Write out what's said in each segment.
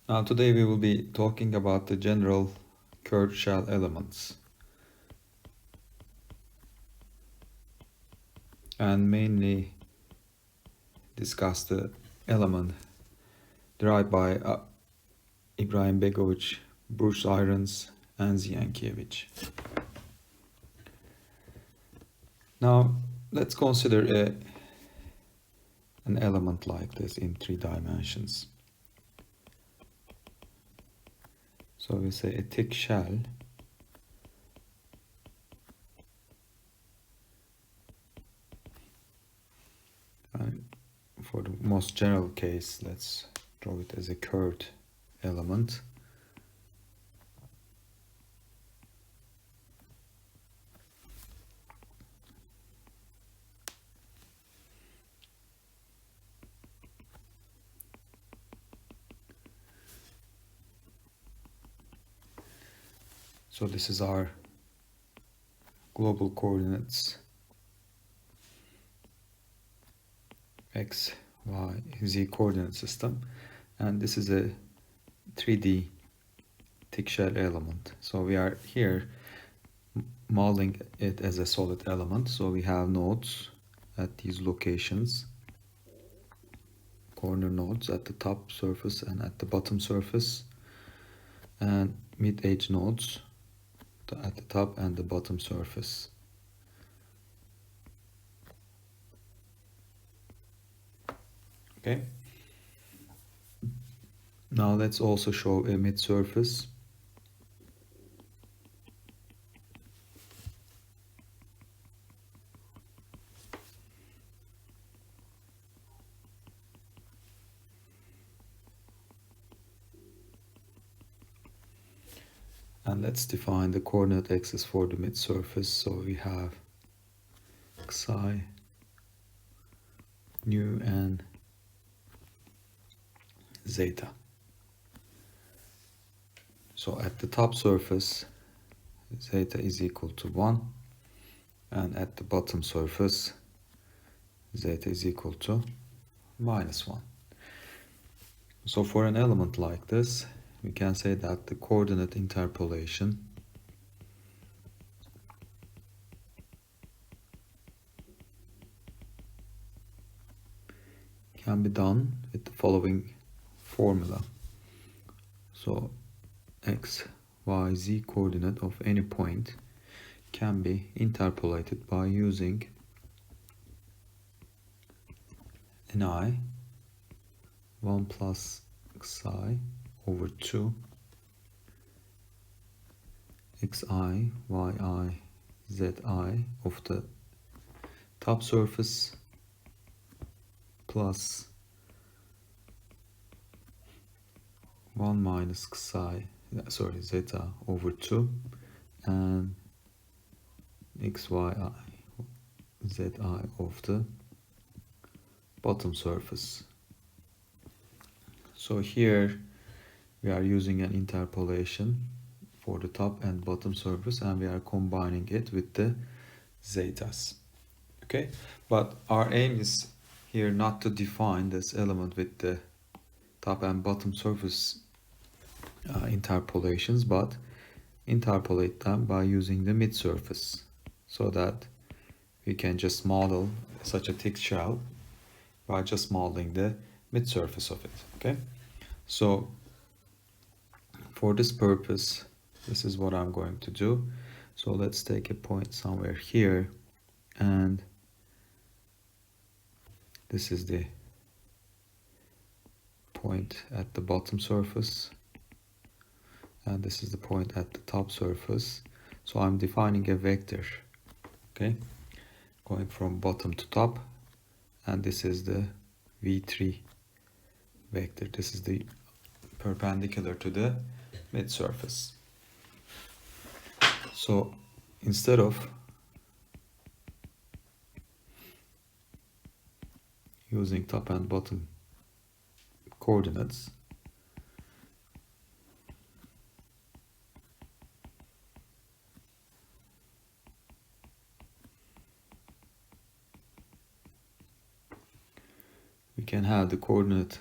Now today we will be talking about the general curved shell elements and mainly discuss the element derived by Ibrahim Begovic, Bruce Irons and Zienkiewicz. Now let's consider an element like this in 3 dimensions. So we say a thick shell and for the most general case, let's draw it as a curved element. So this is our global coordinates x, y, z coordinate system, and this is a 3D thick shell element. So we are here modeling it as a solid element. So we have nodes at these locations, corner nodes at the top surface and at the bottom surface, and mid-edge nodes at the top and the bottom surface. Okay. Now let's also show a mid-surface. And let's define the coordinate axis for the mid-surface. So we have xi, nu, and zeta. So at the top surface, zeta is equal to 1, and at the bottom surface, zeta is equal to -1. So for an element like this, we can say that the coordinate interpolation can be done with the following formula. So x, y, z coordinate of any point can be interpolated by using ni 1 plus xi over 2 xi, yi, zi of the top surface plus 1 minus zeta over 2 and xyi, zi of the bottom surface. So here we are using an interpolation for the top and bottom surface, and we are combining it with the zetas. Okay, but our aim is here not to define this element with the top and bottom surface interpolations, but interpolate them by using the mid surface, so that we can just model such a thick shell by just modeling the mid surface of it. Okay, so for this purpose, this is what I'm going to do. So let's take a point somewhere here, and this is the point at the bottom surface, and this is the point at the top surface. So I'm defining a vector, okay, going from bottom to top, and this is the v3 vector. This is the perpendicular to the mid surface. So instead of using top and bottom coordinates, we can have the coordinate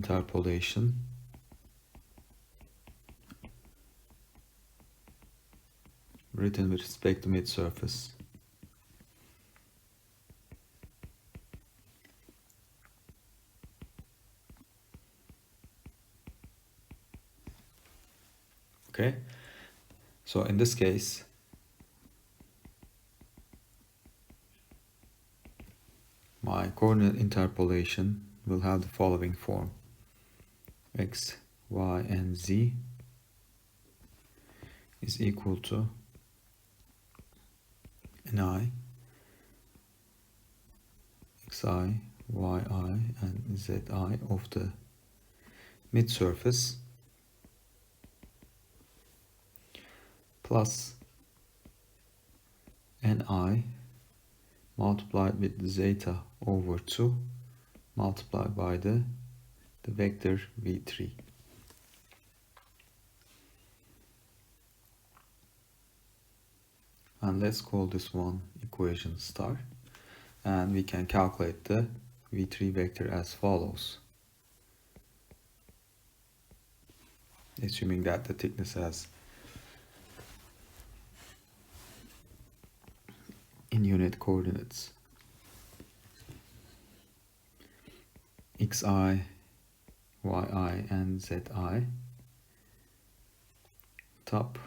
interpolation written with respect to mid-surface. Okay, so in this case, my coordinate interpolation will have the following form: x, y, and z is equal to ni, xi, yi, and zi of the mid-surface plus ni multiplied with zeta over 2 multiplied by the vector v3. And let's call this one equation star, and we can calculate the v3 vector as follows, assuming that the thickness has in unit coordinates xi, yi, and zi, top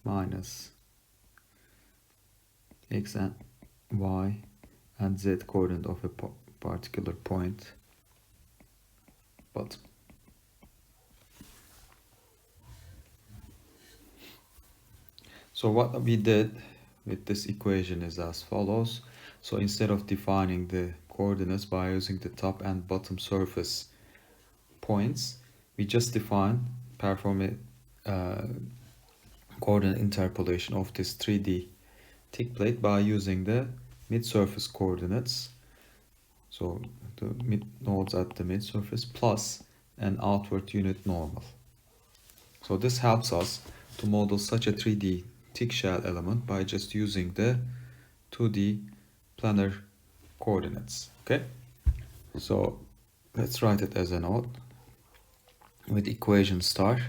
minus x and y and z coordinate of a particular point bottom. So what we did with this equation is as follows. So instead of defining the coordinates by using the top and bottom surface points, we just perform a coordinate interpolation of this 3D thick plate by using the mid-surface coordinates. So the nodes at the mid-surface plus an outward unit normal. So this helps us to model such a 3D thick shell element by just using the 2D planar coordinates. Okay, so let's write it as a node with equation star.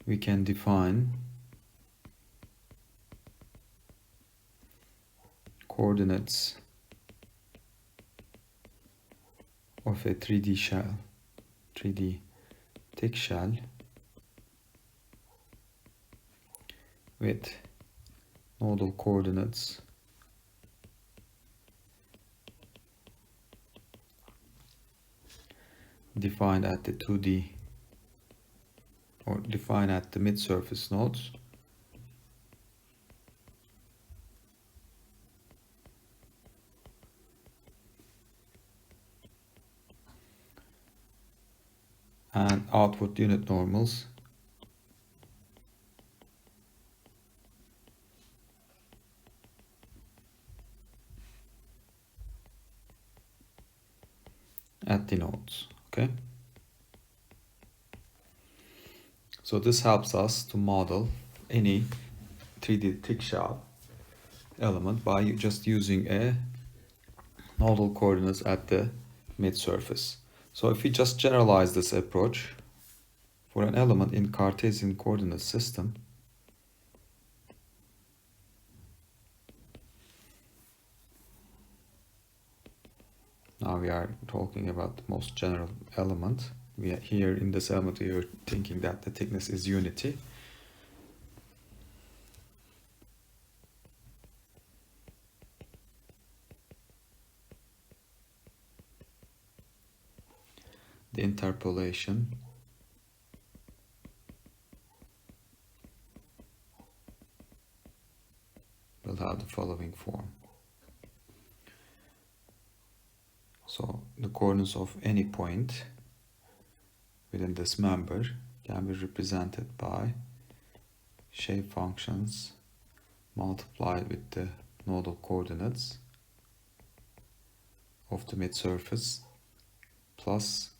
We can define coordinates of a 3D shell, 3D thick shell with nodal coordinates defined at the 2D or defined at the mid-surface nodes and outward unit normals at the nodes. Okay, so this helps us to model any 3D thick shell element by just using a nodal coordinates at the mid-surface. So if we just generalize this approach for an element in Cartesian coordinate system, now we are talking about the most general element. We are here in this element, we are thinking that the thickness is unity. The interpolation will have the following form. So the coordinates of any point within this member can be represented by shape functions multiplied with the nodal coordinates of the mid-surface plus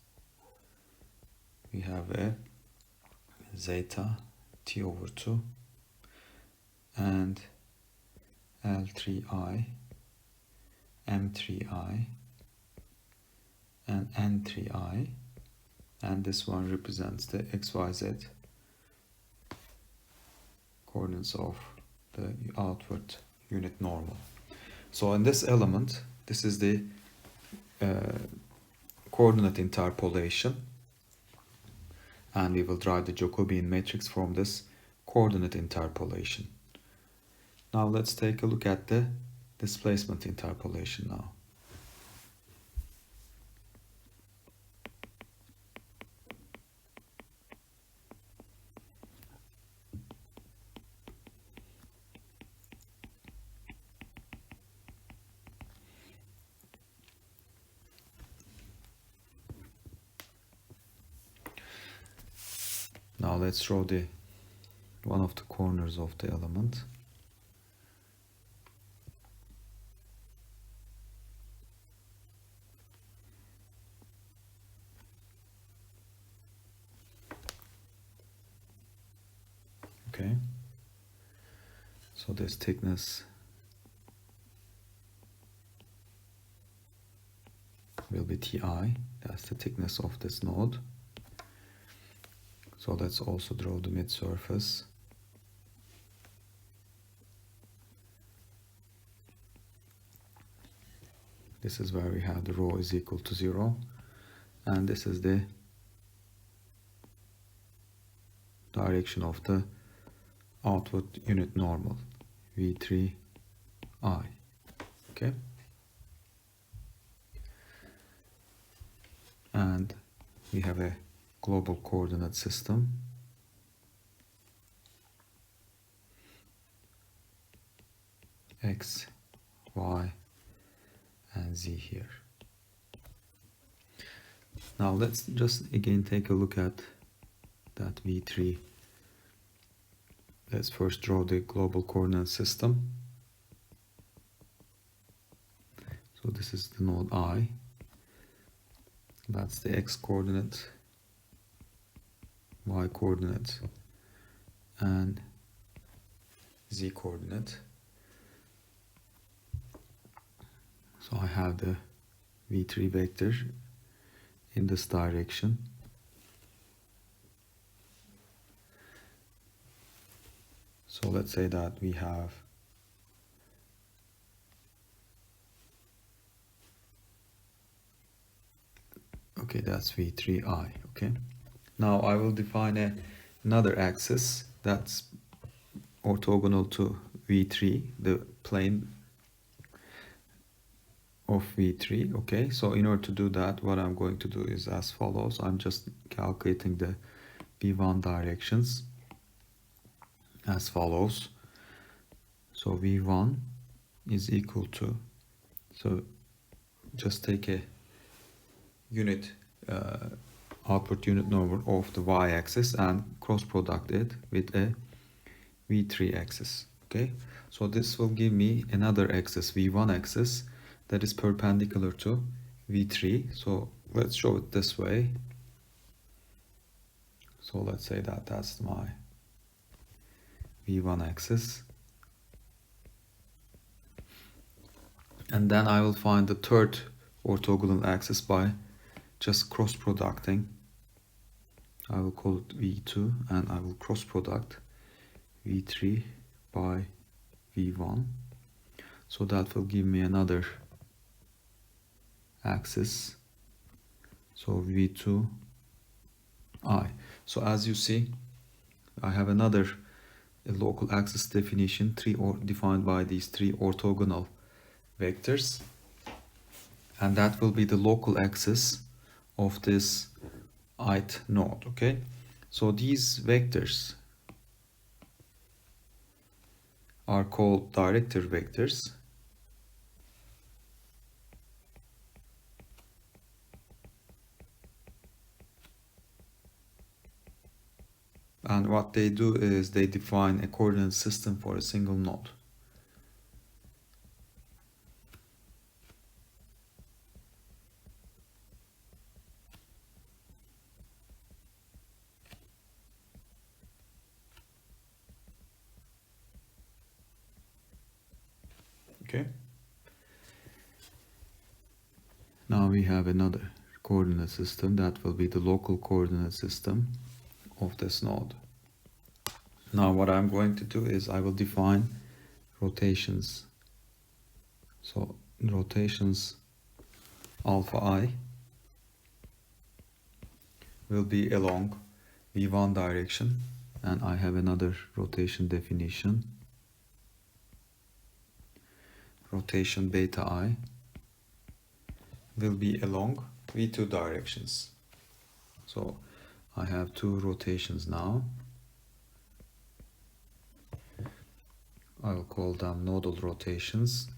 we have a zeta t over 2 and L3I, M3I, and N3I, and this one represents the XYZ coordinates of the outward unit normal. So in this element, this is the coordinate interpolation, and we will derive the Jacobian matrix from this coordinate interpolation. Now let's take a look at the displacement interpolation now. Now let's draw one of the corners of the element. Okay, so this thickness will be Ti, that's the thickness of this node. So let's also draw the mid surface. This is where we have the rho is equal to 0, and this is the direction of the outward unit normal, V3I. Okay, and we have a global coordinate system. X, Y, and Z here. Now let's just again take a look at that V3. Let's first draw the global coordinate system. So this is the node I. That's the X coordinate, Y coordinate, and Z coordinate. So I have the V3 vector in this direction. So let's say that we have okay, that's V3I. Okay, now I will define another axis that's orthogonal to V3, the plane of V3. Okay, so in order to do that, what I'm going to do is as follows. I'm just calculating the V1 directions as follows. So V1 is equal to, so just take a unit outward unit normal of the y-axis and cross product it with a V3 axis. Okay, so this will give me another axis, V1 axis, that is perpendicular to V3. So let's show it this way. So let's say that that's my V1 axis. And then I will find the third orthogonal axis by just cross producting. I will call it V2, and I will cross product V3 by V1. So that will give me another axis. So V2I. So as you see, I have another local axis definition, defined by these three orthogonal vectors, and that will be the local axis of this ith node. Okay, so these vectors are called director vectors, and what they do is they define a coordinate system for a single node. Okay. Now we have another coordinate system that will be the local coordinate system of this node. Now what I'm going to do is I will define rotations. So rotations alpha I will be along v1 direction, and I have another rotation definition. Rotation beta I will be along v2 directions. So I have two rotations now. I'll call them nodal rotations,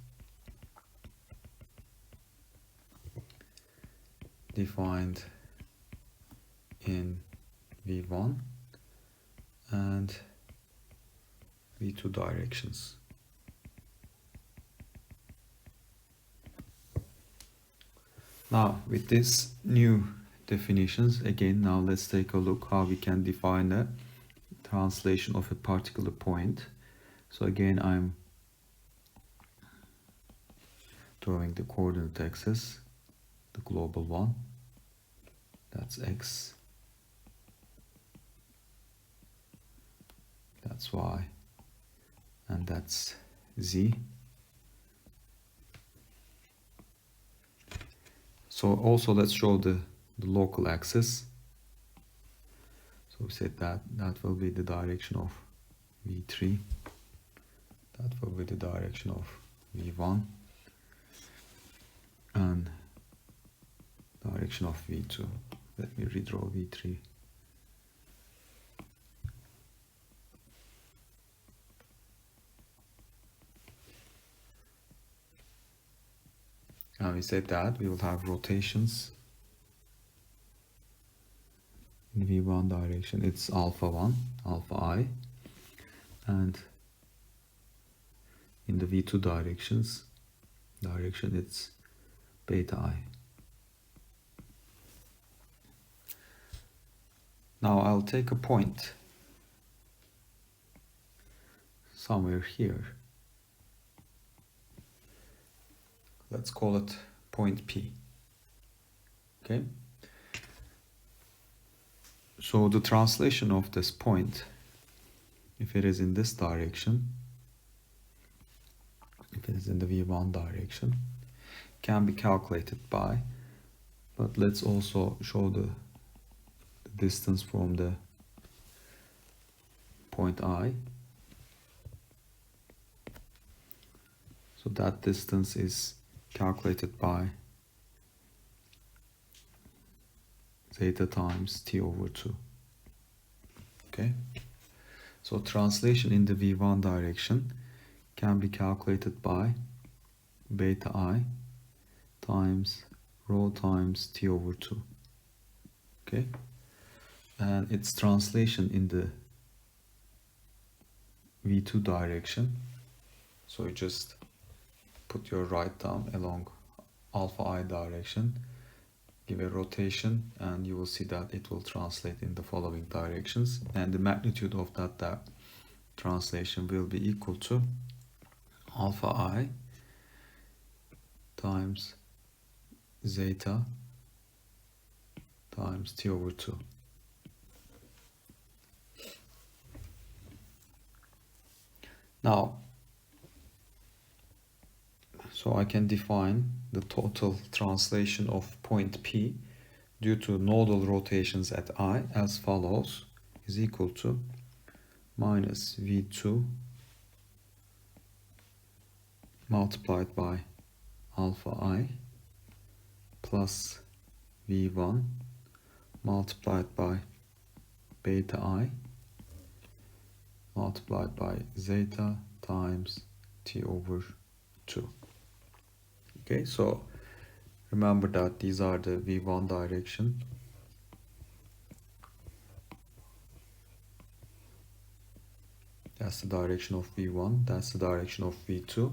defined in v1 and v2 directions. Now with these new definitions, again, now let's take a look how we can define a translation of a particular point. So again, I'm drawing the coordinate axis, the global one, that's x, that's y, and that's z. So also let's show the local axis. So we said that will be the direction of v3, that will be the direction of v1, and direction of v2. Let me redraw v3. And we said that we will have rotations in v1 direction, it's alpha 1, alpha I, and in the v2 direction it's beta I. Now I'll take a point somewhere here. Let's call it point P. Okay. So the translation of this point, if it is in this direction, if it is in the v1 direction, can be calculated by, but let's also show the distance from the point I. So that distance is calculated by zeta times t over 2. Okay, so translation in the v1 direction can be calculated by beta I times rho times t over 2. Okay, and its translation in the v2 direction, so you just put your right thumb along alpha I direction, give a rotation, and you will see that it will translate in the following directions, and the magnitude of that translation will be equal to alpha I times zeta times t over 2. Now, so I can define the total translation of point P due to nodal rotations at I as follows, is equal to minus V2 multiplied by alpha I plus V1 multiplied by beta I multiplied by zeta times t over 2. Okay, so remember that these are the v1 direction. That's the direction of v1, that's the direction of v2.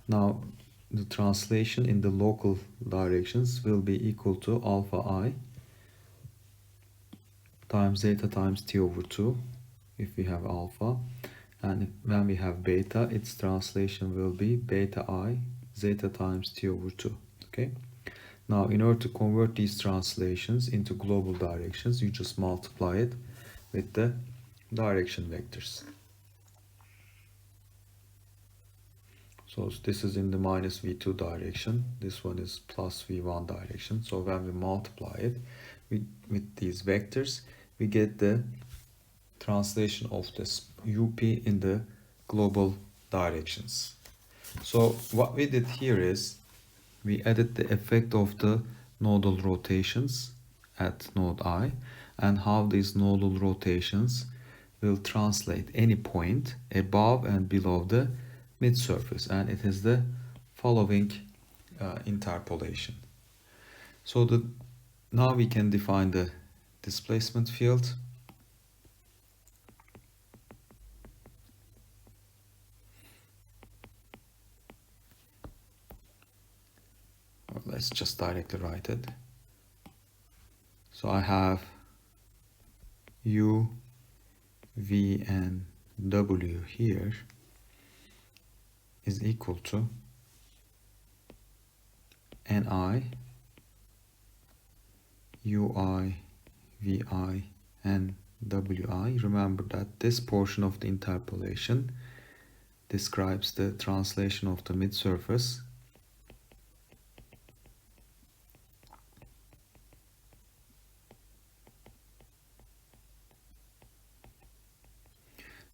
Now the translation in the local directions will be equal to alpha I times zeta times t over 2 if we have alpha, And when we have beta, its translation will be beta I zeta times t over 2. Okay. Now, in order to convert these translations into global directions, you just multiply it with the direction vectors. So this is in the minus v2 direction. This one is plus v1 direction. So when we multiply it with these vectors, we get the translation of this up in the global directions. So what we did here is we added the effect of the nodal rotations at node I and how these nodal rotations will translate any point above and below the mid-surface, and it is the following interpolation. So now we can define the displacement field. Let's just directly write it. So I have U, V, and W here is equal to Ni, Ui, Vi, and Wi. Remember that this portion of the interpolation describes the translation of the mid-surface.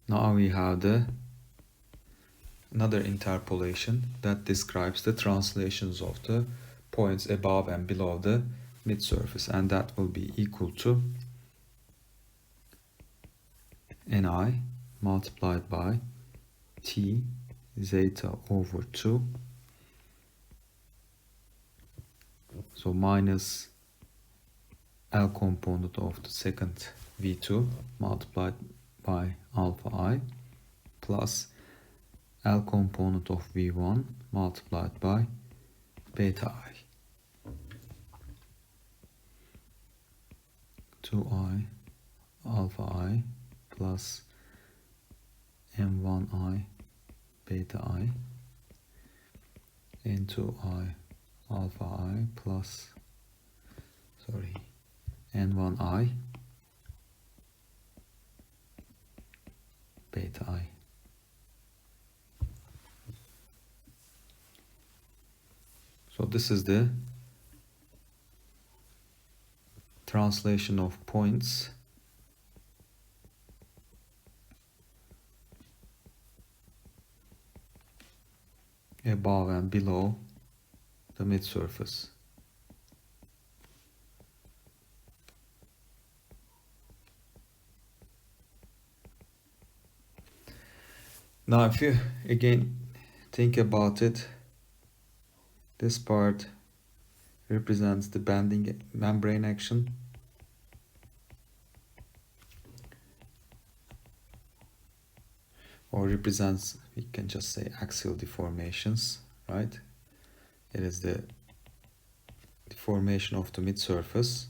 Now we have another interpolation that describes the translations of the points above and below the mid-surface, and that will be equal to Ni multiplied by T zeta over 2, so minus L component of the second V2 multiplied by alpha I plus L component of V1 multiplied by beta I. 2I alpha I plus M1I beta I into I alpha I plus N1I beta I. So this is the translation of points above and below the mid-surface. Now if you again think about it, this part represents the bending membrane action, or represents, we can just say, axial deformations, right? It is the deformation of the mid-surface,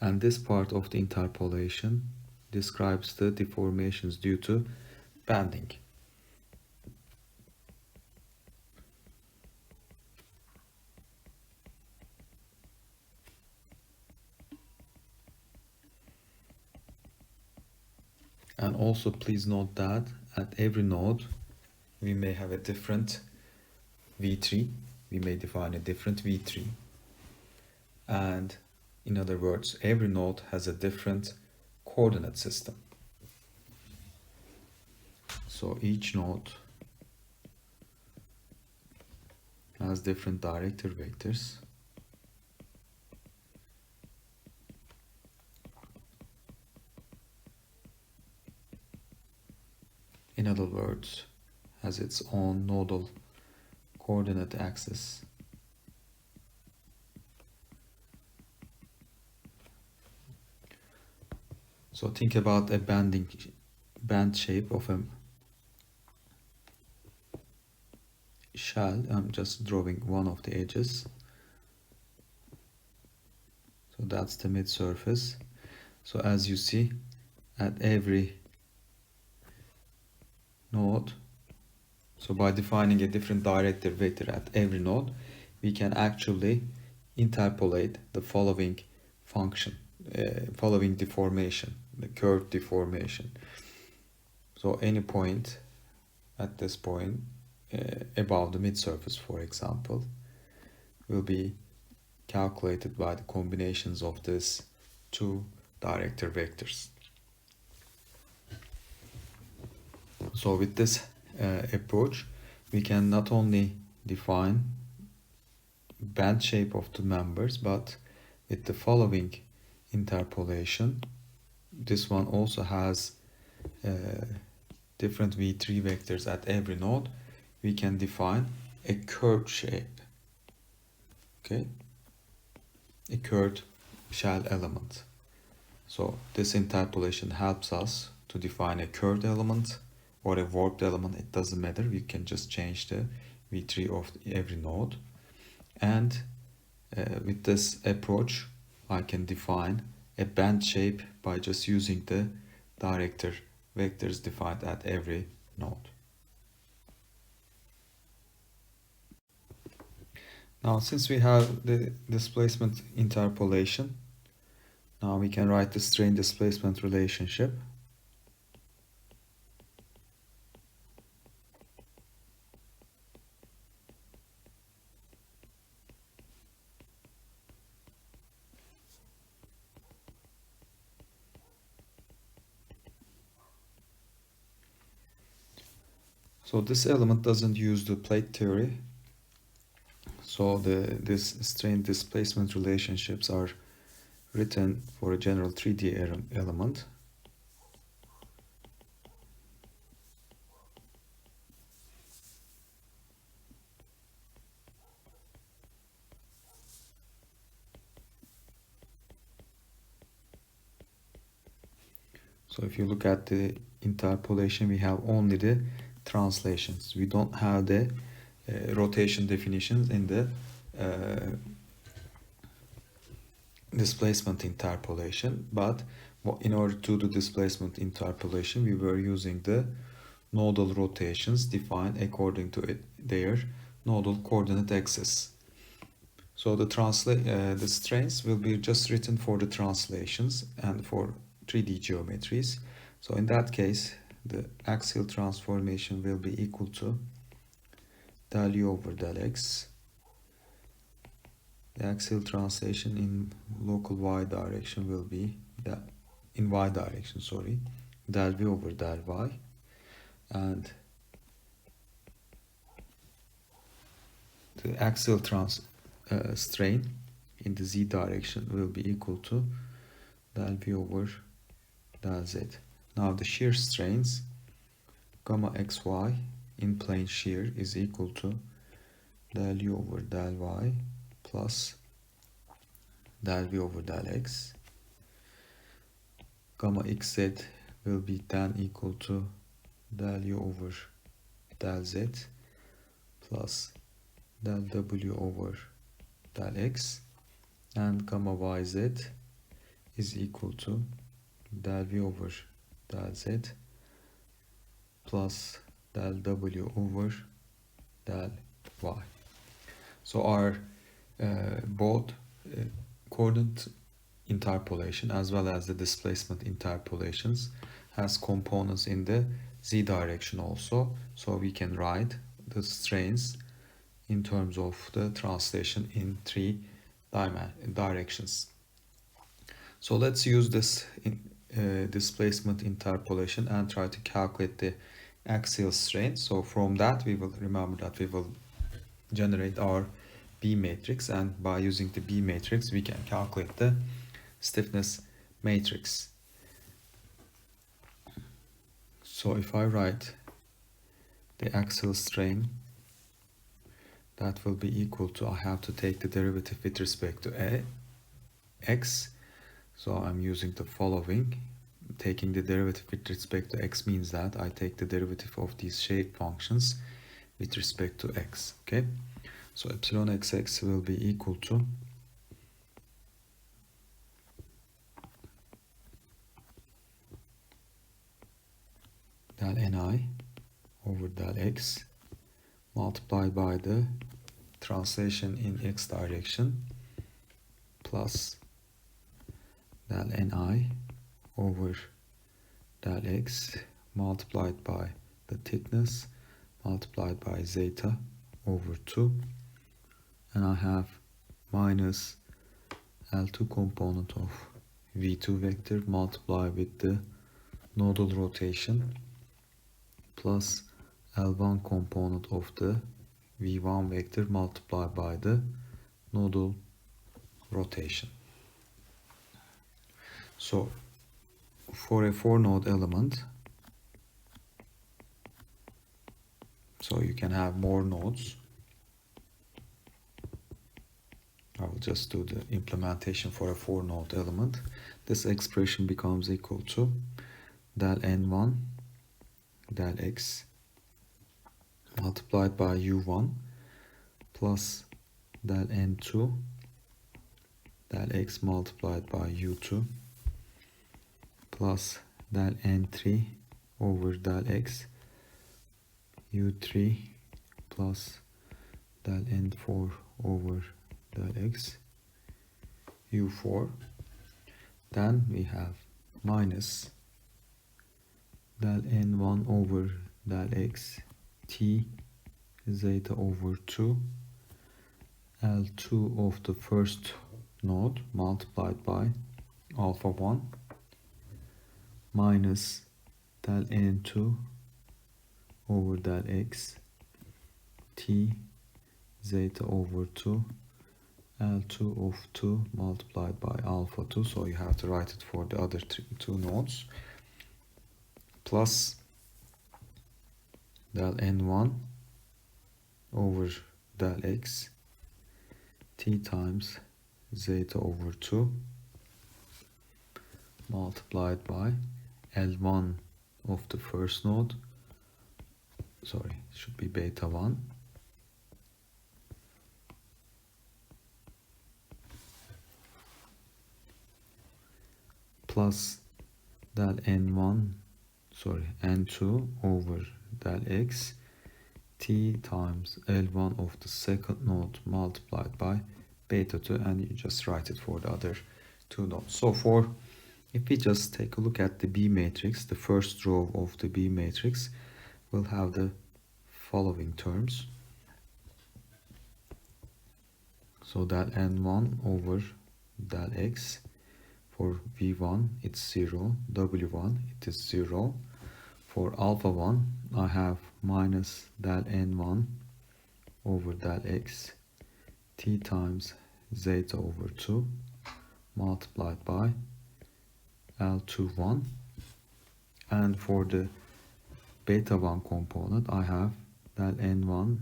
and this part of the interpolation describes the deformations due to bending. And also please note that at every node we may have a different V3, we may define a different V3, and in other words, every node has a different coordinate system. So each node has different director vectors. In other words, has its own nodal coordinate axis. So think about a band shape of a shell. I'm just drawing one of the edges. So that's the mid-surface. So as you see, at every node. So by defining a different directed vector at every node, we can actually interpolate the following function, following deformation, the curve deformation. So any point at this point above the mid-surface, for example, will be calculated by the combinations of these two director vectors. So with this approach, we can not only define band shape of the members, but with the following interpolation, this one also has different V3 vectors at every node. We can define a curved shape, okay, a curved shell element. So this interpolation helps us to define a curved element or a warped element. It doesn't matter, we can just change the V3 of every node. And with this approach, I can define a band shape by just using the director vectors defined at every node. Now, since we have the displacement interpolation, now we can write the strain displacement relationship. So this element doesn't use the plate theory. So this strain displacement relationships are written for a general 3D element. So if you look at the interpolation, we have only the translations. We don't have the rotation definitions in the displacement interpolation. But in order to do displacement interpolation, we were using the nodal rotations defined according to their nodal coordinate axis. So the strains will be just written for the translations and for 3D geometries. So in that case, the axial transformation will be equal to del U over del X. The axial translation in local Y direction will be in Y direction, sorry, del V over del Y, and the axial strain in the Z direction will be equal to del V over del Z. Now the shear strains gamma xy in plane shear is equal to del U over del Y plus del V over del X. Gamma xz will be then equal to del U over del Z plus del W over del X, and gamma yz is equal to del V over del Z plus del W over del Y. So our both coordinate interpolation as well as the displacement interpolations has components in the Z direction also. So we can write the strains in terms of the translation in 3 directions. So let's use this displacement interpolation and try to calculate the axial strain. So from that we will remember that we will generate our B matrix, and by using the B matrix we can calculate the stiffness matrix. So if I write the axial strain, that will be equal to, I have to take the derivative with respect to x. So I'm using the following. Taking the derivative with respect to x means that I take the derivative of these shape functions with respect to x. Okay, so epsilon xx will be equal to del ni over del x multiplied by the translation in x direction plus del ni over del x multiplied by the thickness multiplied by zeta over 2, and I have minus L2 component of V2 vector multiplied with the nodal rotation plus L1 component of the V1 vector multiplied by the nodal rotation. So for a 4-node element, so you can have more nodes. I will just do the implementation for a 4-node element. This expression becomes equal to del n1 del x multiplied by u1 plus del n2 del x multiplied by u2 plus del n3 over del x u3 plus del n4 over del x u4. Then we have minus del n1 over del x t zeta over 2 L2 of the first node multiplied by alpha 1 minus del n2 over del x t zeta over 2 L2 of 2 multiplied by alpha 2, so you have to write it for the other two nodes, plus del n1 over del x t times zeta over 2 multiplied by L1 of the first node, sorry, it should be beta 1 plus del n1, sorry, n2 over del x t times L1 of the second node multiplied by beta 2, and you just write it for the other two nodes. So if we just take a look at the B matrix, the first row of the B matrix will have the following terms. So del n1 over del x, for V1 it's 0, W1 it is 0. For alpha 1 I have minus del n1 over del x t times zeta over 2 multiplied by L21, and for the beta 1 component I have del n1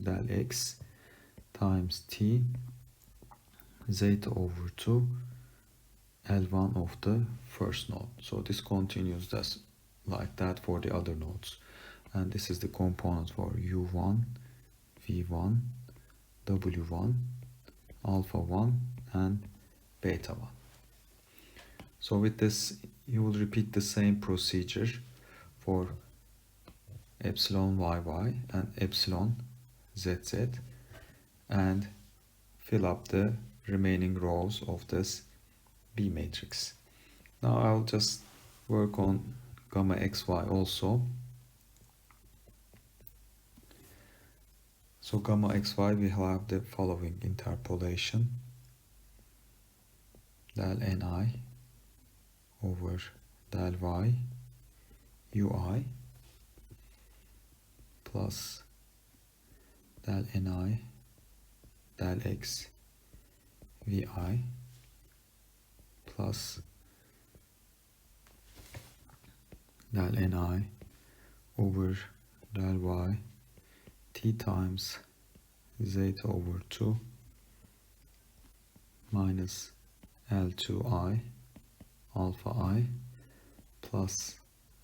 del x times t zeta over 2 L1 of the first node. So this continues just like that for the other nodes, and this is the component for U1, V1, W1, alpha 1 and beta 1. So with this you will repeat the same procedure for epsilon YY and epsilon ZZ and fill up the remaining rows of this B matrix. Now I'll just work on gamma XY also. So gamma XY we have the following interpolation: del Ni over del Y UI plus del Ni del X Vi plus del Ni over del Y t times zeta over 2 minus L2I alpha I plus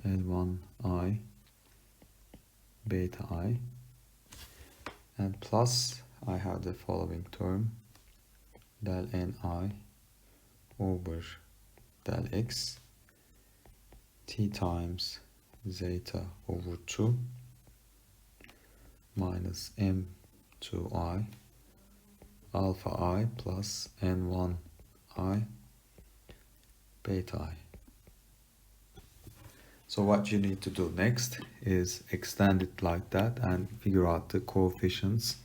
L1I beta I, and plus I have the following term: del Ni over del X t times zeta over 2 minus m2i alpha I plus n1i beta I. So what you need to do next is extend it like that and figure out the coefficients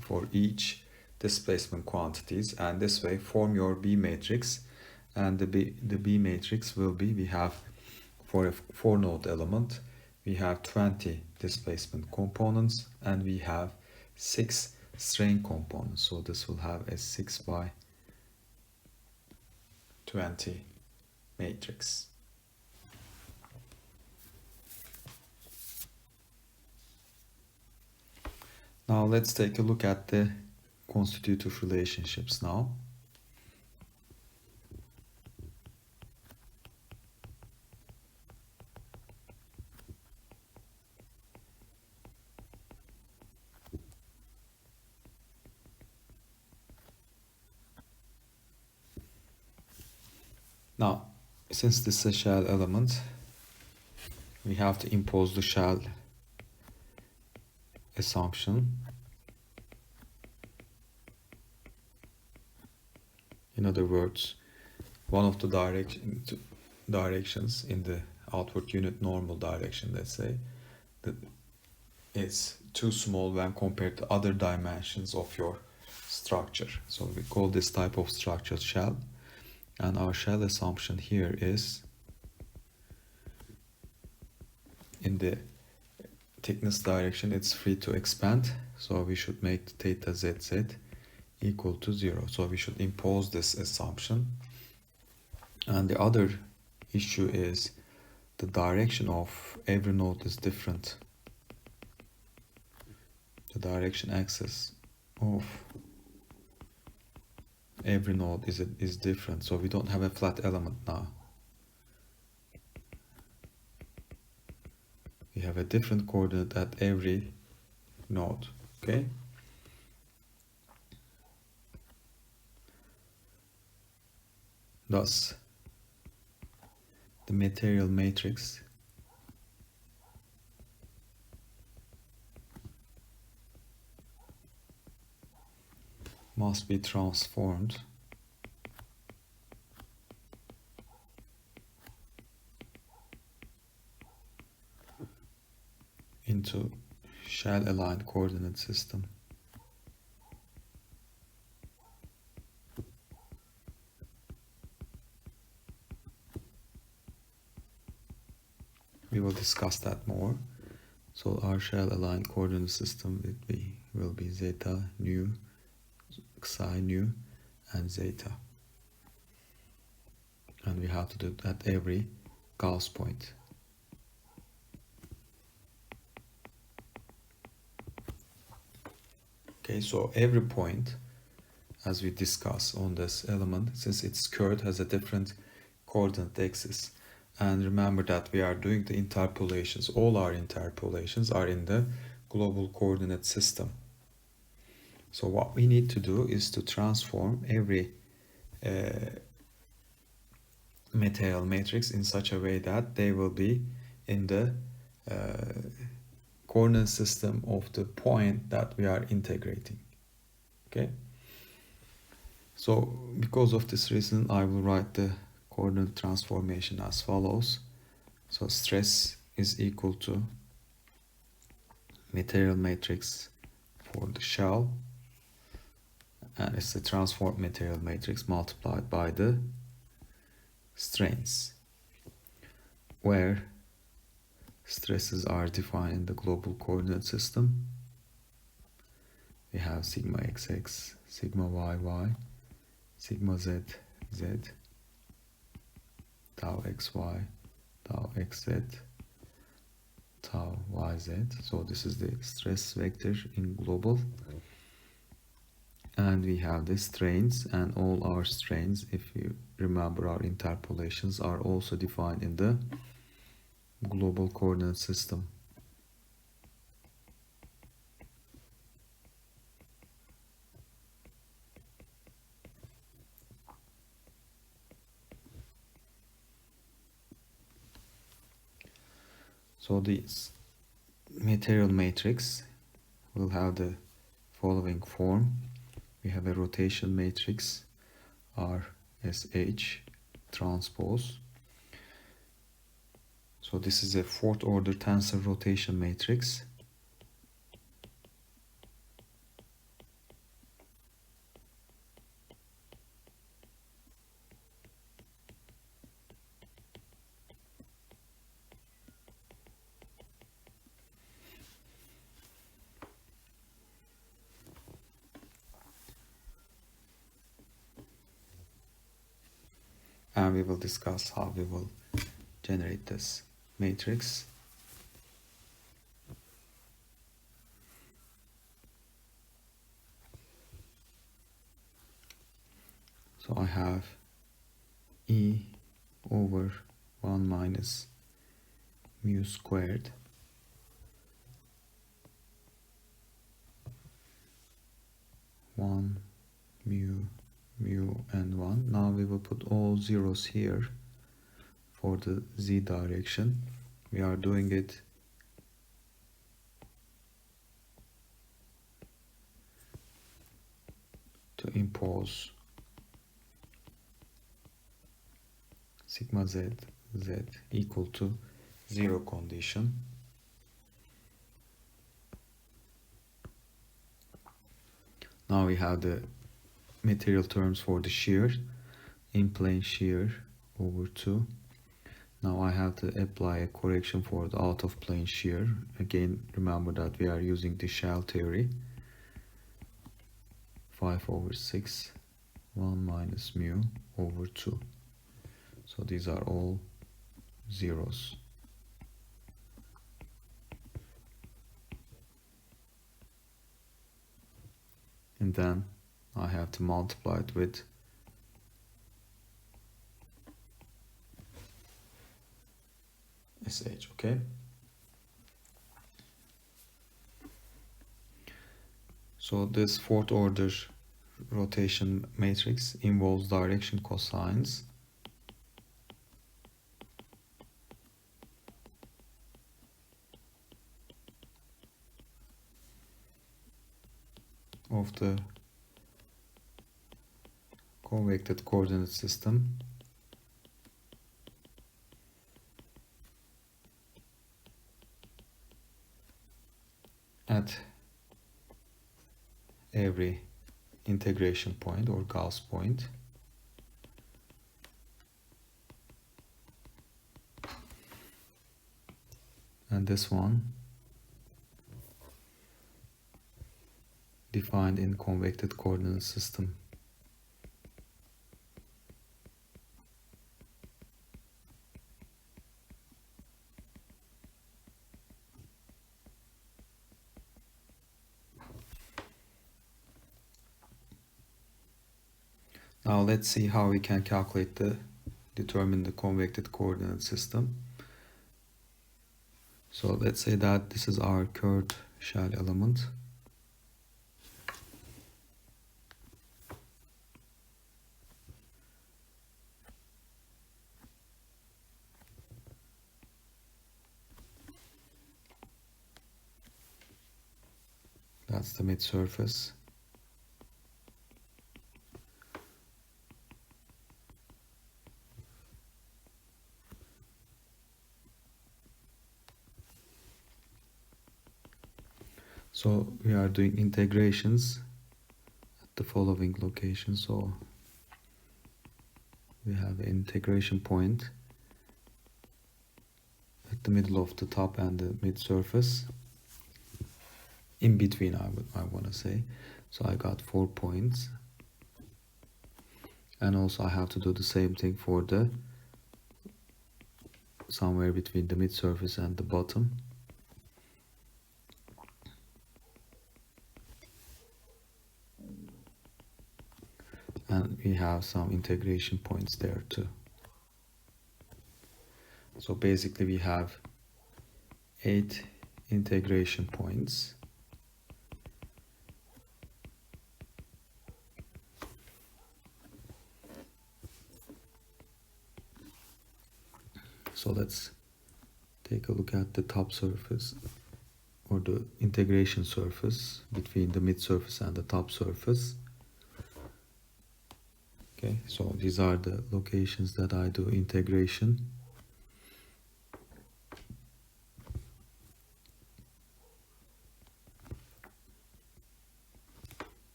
for each displacement quantities, and this way form your B matrix. And the B matrix will be, we have for a 4-node element, we have 20 displacement components and we have 6 strain components. So this will have a 6 by 20 matrix. Now let's take a look at the constitutive relationships now. Now, since this is a shell element, we have to impose the shell assumption. In other words, one of the directions in the outward unit normal direction, let's say, that it's too small when compared to other dimensions of your structure. So we call this type of structure shell. And our shell assumption here is in the thickness direction, it's free to expand. So we should make theta zz equal to 0. So we should impose this assumption. And the other issue is the direction of every node is different. The direction axis of every node is different. So we don't have a flat element now. We have a different coordinate at every node. Okay? Thus, the material matrix must be transformed into shell-aligned coordinate system. We will discuss that more. So our shell-aligned coordinate system will be zeta, nu, psi, nu, and zeta. And we have to do that at every Gauss point. Okay, so every point, as we discuss on this element, since its curve has a different coordinate axis. And remember that we are doing the interpolations. All our interpolations are in the global coordinate system. So what we need to do is to transform every material matrix in such a way that they will be in the coordinate system of the point that we are integrating. Okay. So because of this reason, I will write the coordinate transformation as follows. So stress is equal to material matrix for the shell, and it's the transformed material matrix multiplied by the strains, where stresses are defined in the global coordinate system. We have sigma xx, sigma yy, sigma z, tau xy, tau xz, tau yz. So this is the stress vector in global. And we have the strains, and all our strains, if you remember our interpolations, are also defined in the global coordinate system. So this material matrix will have the following form. We have a rotation matrix RSH transpose. So this is a fourth order tensor rotation matrix. And we will discuss how we will generate this matrix. So I have E over 1 minus mu squared one mu and 1. Now we will put all zeros here for the z direction. We are doing it to impose sigma z equal to 0 condition. Now we have the material terms for the shear, in plane shear over 2. Now I have to apply a correction for the out of plane shear. Again, remember that we are using the shell theory. 5 over 6, 1 minus mu over 2. So these are all zeros. And then I have to multiply it with SH, okay? So this fourth order rotation matrix involves direction cosines. Of the convected coordinate system at every integration point or Gauss point. And this one defined in convected coordinate system. Now let's see how we can determine the convected coordinate system. So let's say that this is our curved shell element. That's the mid surface. So we are doing integrations at the following location. So we have an integration point at the middle of the top and the mid surface. In between, I want to say. So I got 4 points. And also I have to do the same thing for the somewhere between the mid surface and the bottom. And we have some integration points there too. So basically we have 8 integration points. So let's take a look at the top surface or the integration surface between the mid surface and the top surface. Okay, so these are the locations that I do integration.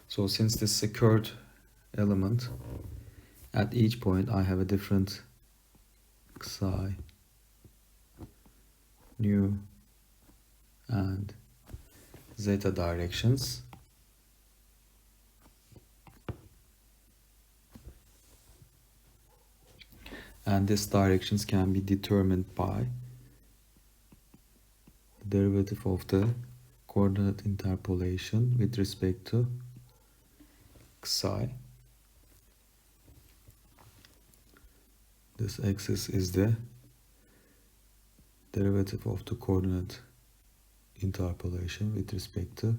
So since this is a curved element, at each point I have a different psi, nu, and zeta directions. And these directions can be determined by the derivative of the coordinate interpolation with respect to psi. This axis is the derivative of the coordinate interpolation with respect to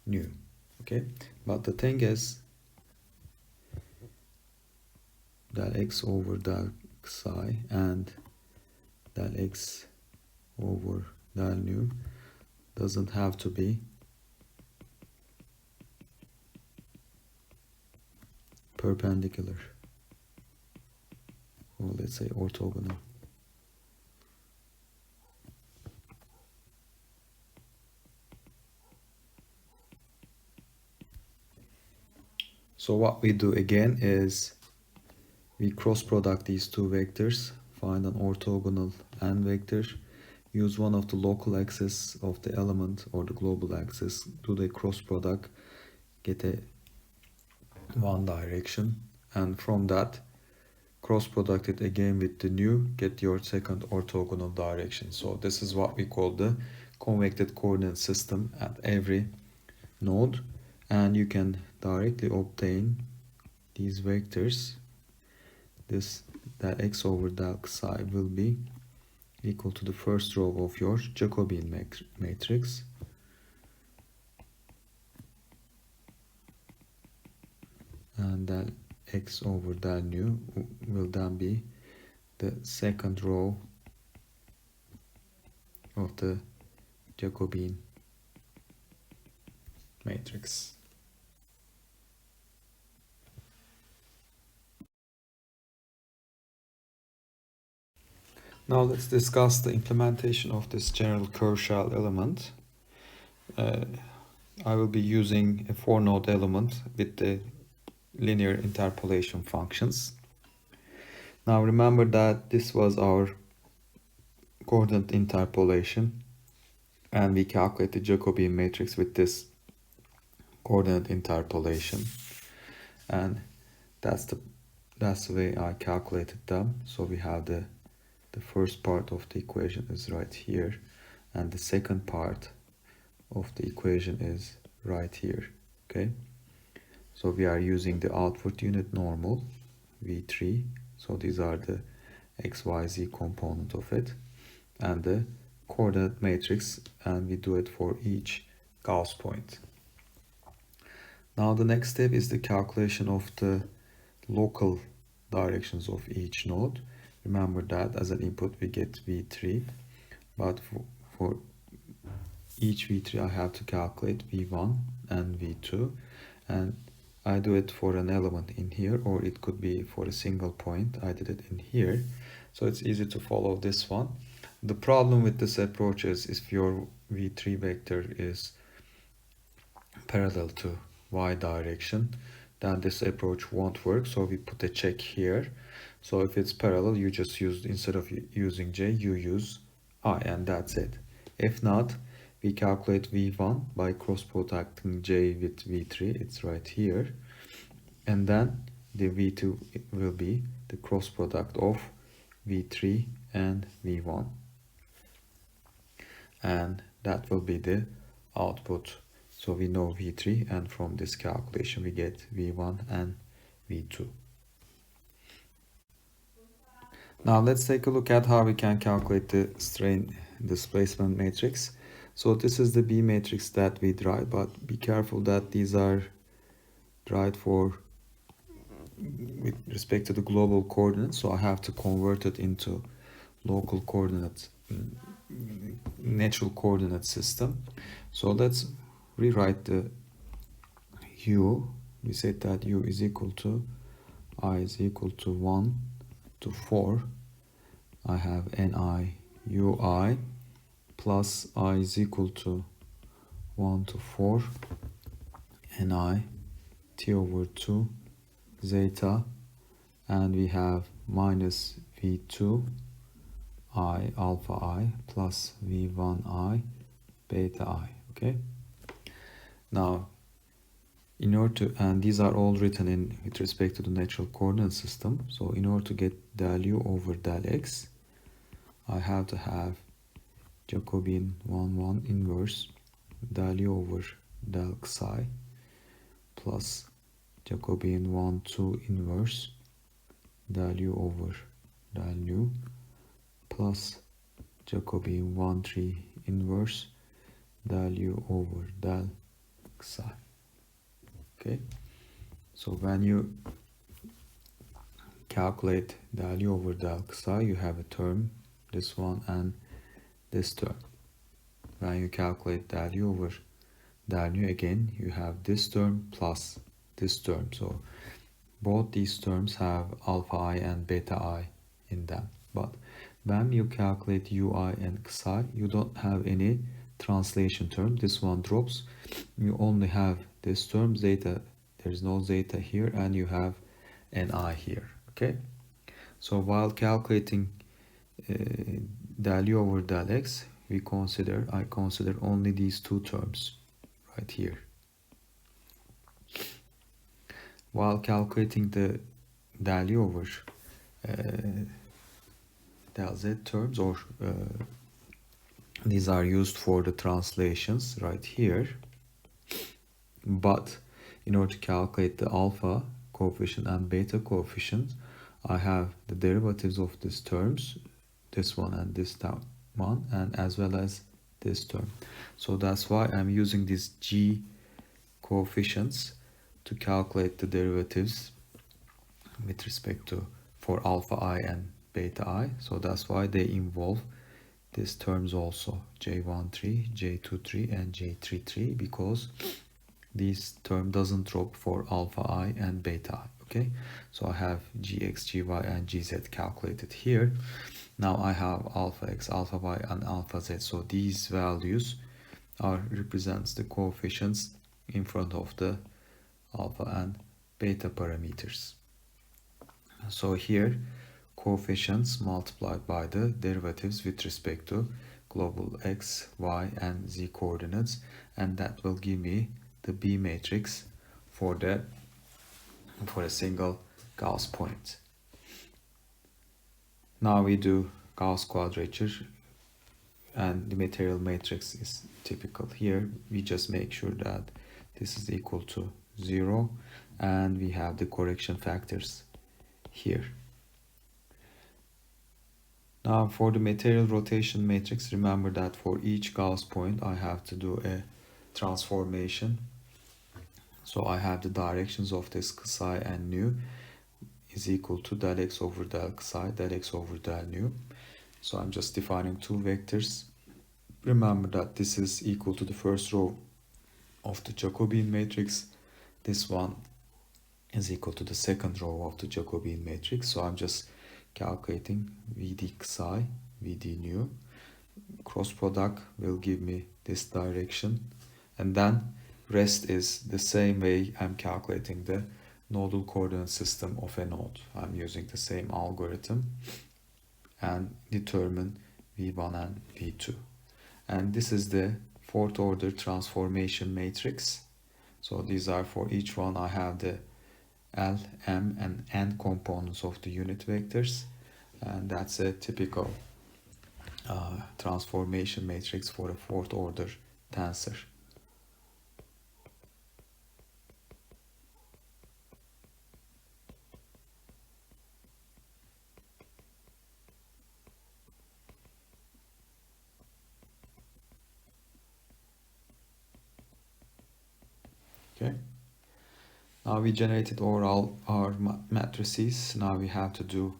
nu. Okay, but the thing is that x over del psi and del x over del nu doesn't have to be perpendicular, or let's say orthogonal. So what we do again is we cross product these two vectors, find an orthogonal n vector, use one of the local axes of the element or the global axis, do the cross product, get a one direction, and from that cross product it again with the nu, get your second orthogonal direction. So this is what we call the convected coordinate system at every node, and you can directly obtain these vectors. That x over del psi will be equal to the first row of your Jacobian matrix, and that x over del nu will then be the second row of the Jacobian matrix. Now let's discuss the implementation of this general curve shell element. I will be using a 4-node element with the linear interpolation functions. Now remember that this was our coordinate interpolation, and we calculate the Jacobian matrix with this coordinate interpolation, and that's the way I calculated them. So we have the first part of the equation is right here, and the second part of the equation is right here. Okay, so we are using the outward unit normal v3, so these are the xyz component of it, and the coordinate matrix, and we do it for each Gauss point. Now the next step is the calculation of the local directions of each node. Remember that as an input we get v3, but for each v3 I have to calculate v1 and v2, and I do it for an element in here, or it could be for a single point. I did it in here, so it's easy to follow this one. The problem with this approach is if your v3 vector is parallel to y direction, then this approach won't work, so we put a check here. So if it's parallel, you just use, instead of using j, you use I, and that's it. If not, we calculate v1 by cross producting j with v3, it's right here, and then the v2 will be the cross product of v3 and v1, and that will be the output. So we know v3, and from this calculation we get v1 and v2. Now let's take a look at how we can calculate the strain displacement matrix. So this is the B matrix that we derived, but be careful that these are derived for with respect to the global coordinates, so I have to convert it into local coordinate, natural coordinate system. So let's rewrite the u. We said that u is equal to I is equal to 1 to 4. I have ni ui plus I is equal to 1 to 4 ni t over 2 zeta, and we have minus v2 I alpha I plus v1 I beta I. Okay, now in order to, and these are all written in with respect to the natural coordinate system, so in order to get del u over del x, I have to have Jacobian 1 inverse del u over del psi plus Jacobian 1 inverse del u over del nu plus Jacobian 1 inverse del u over del psi. Okay, so when you calculate del u over del psi, you have a term, this one and this term. When you calculate del u over del nu, again you have this term plus this term. So both these terms have alpha I and beta I in them. But when you calculate ui and psi, you don't have any translation term. This one drops. You only have this term zeta. There is no zeta here, and you have an I here. Okay. So while calculating del u over del x, I consider only these two terms right here. While calculating the del u over del z terms, or these are used for the translations right here, but in order to calculate the alpha coefficient and beta coefficient, I have the derivatives of these terms, this one and this one, and as well as this term. So that's why I'm using these g coefficients to calculate the derivatives with respect to for alpha I and beta I. So that's why they involve these terms also, j13, j23 and j33, because this term doesn't drop for alpha I and beta I. Okay, so I have gx, gy and gz calculated here. Now I have alpha x, alpha y and alpha z. So these values represents the coefficients in front of the alpha and beta parameters. So here coefficients multiplied by the derivatives with respect to global x, y and z coordinates, and that will give me the B matrix for a single Gauss point. Now we do Gauss quadrature, and the material matrix is typical here. We just make sure that this is equal to 0, and we have the correction factors here. Now for the material rotation matrix, remember that for each Gauss point I have to do a transformation. So I have the directions of this psi and nu is equal to del x over del psi, del x over del nu. So I'm just defining two vectors. Remember that this is equal to the first row of the Jacobian matrix. This one is equal to the second row of the Jacobian matrix. So I'm just calculating Vd psi, Vd nu. Cross product will give me this direction, and then rest is the same way I'm calculating the nodal coordinate system of a node. I'm using the same algorithm and determine V1 and V2. And this is the fourth order transformation matrix. So these are for each one I have the L, M and N components of the unit vectors, and that's a typical transformation matrix for a fourth order tensor. Okay. Now we generated all our matrices. Now we have to do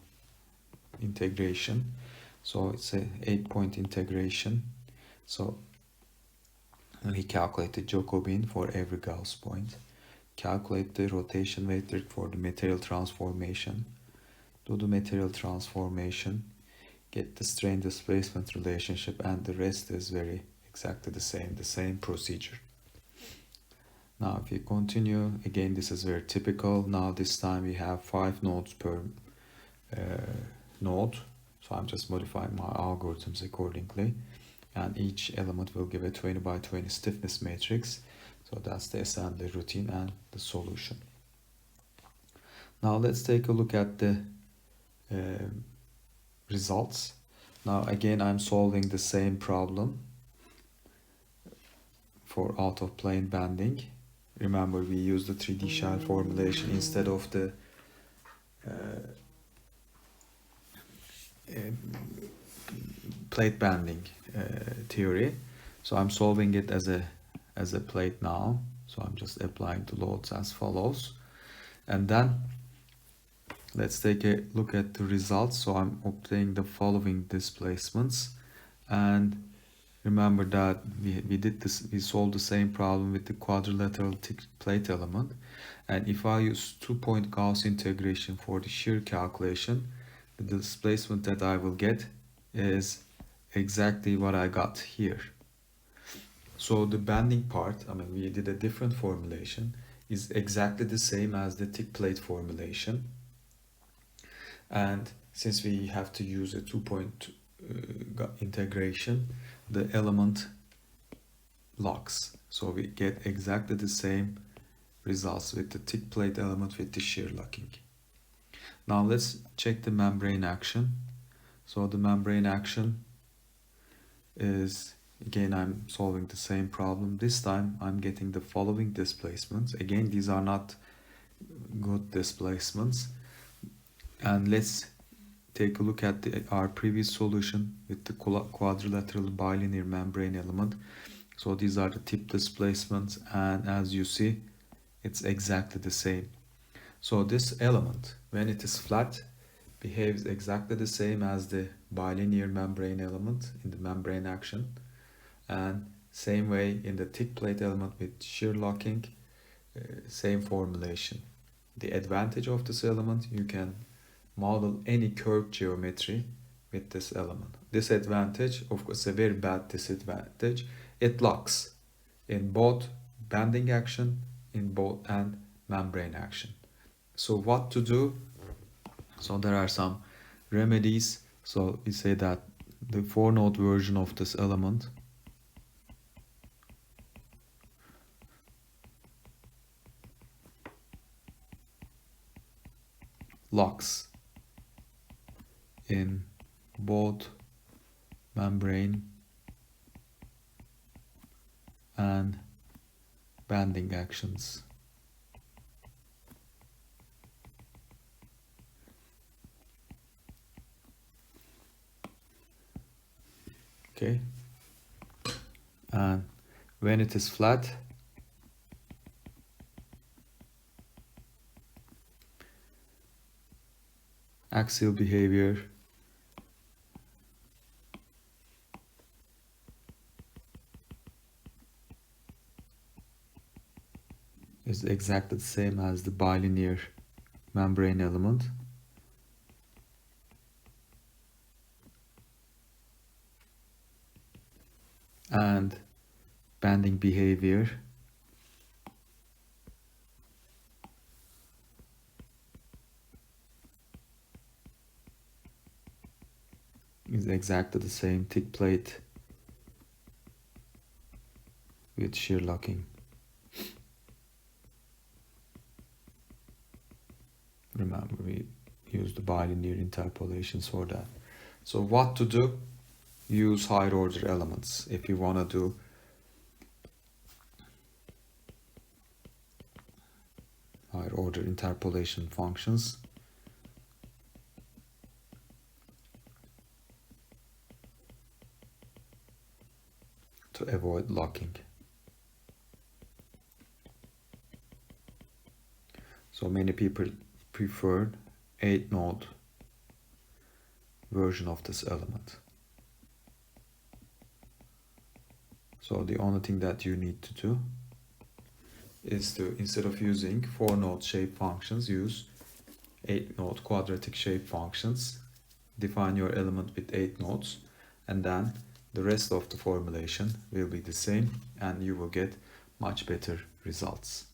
integration. So it's a 8-point integration. So we calculate the Jacobian for every Gauss point. Calculate the rotation metric for the material transformation. Do the material transformation. Get the strain displacement relationship, and the rest is very exactly the same procedure. Now if you continue, again this is very typical. Now this time we have 5 nodes per node. So I'm just modifying my algorithms accordingly. And each element will give a 20 by 20 stiffness matrix. So that's the assembly routine and the solution. Now let's take a look at the results. Now again I'm solving the same problem for out of plane bending. Remember we used the 3D shell formulation instead of the plate bending theory. So I'm solving it as a plate now. So I'm just applying the loads as follows. And then let's take a look at the results. So I'm obtaining the following displacements. And remember that we solved the same problem with the quadrilateral plate element. And if I use 2-point Gauss integration for the shear calculation, the displacement that I will get is exactly what I got here. So the bending part, I mean, we did a different formulation, is exactly the same as the thick plate formulation. And since we have to use a 2-point integration, the element locks. So we get exactly the same results with the thick plate element with the shear locking. Now let's check the membrane action. So the membrane action is, again, I'm solving the same problem. This time I'm getting the following displacements. Again, these are not good displacements. And let's take a look at our previous solution with the quadrilateral bilinear membrane element. So these are the tip displacements, and as you see, it's exactly the same. So this element, when it is flat, behaves exactly the same as the bilinear membrane element in the membrane action, and same way in the thick plate element with shear locking, same formulation. The advantage of this element, you can model any curved geometry with this element. Disadvantage, of course, a very bad disadvantage, it locks in both bending action and membrane action. So what to do? So there are some remedies. So we say that the 4-node version of this element locks in both membrane and bending actions. Okay, and when it is flat, axial behavior is exactly the same as the bilinear membrane element. And bending behavior is exactly the same thick plate with shear locking. Remember, we use the bilinear interpolations for that. So what to do? Use higher order elements if you want to do higher order interpolation functions. To avoid locking. So many people prefer 8-node version of this element. So the only thing that you need to do is to, instead of using 4-node shape functions, use 8-node quadratic shape functions. Define your element with 8 nodes, and then the rest of the formulation will be the same, and you will get much better results.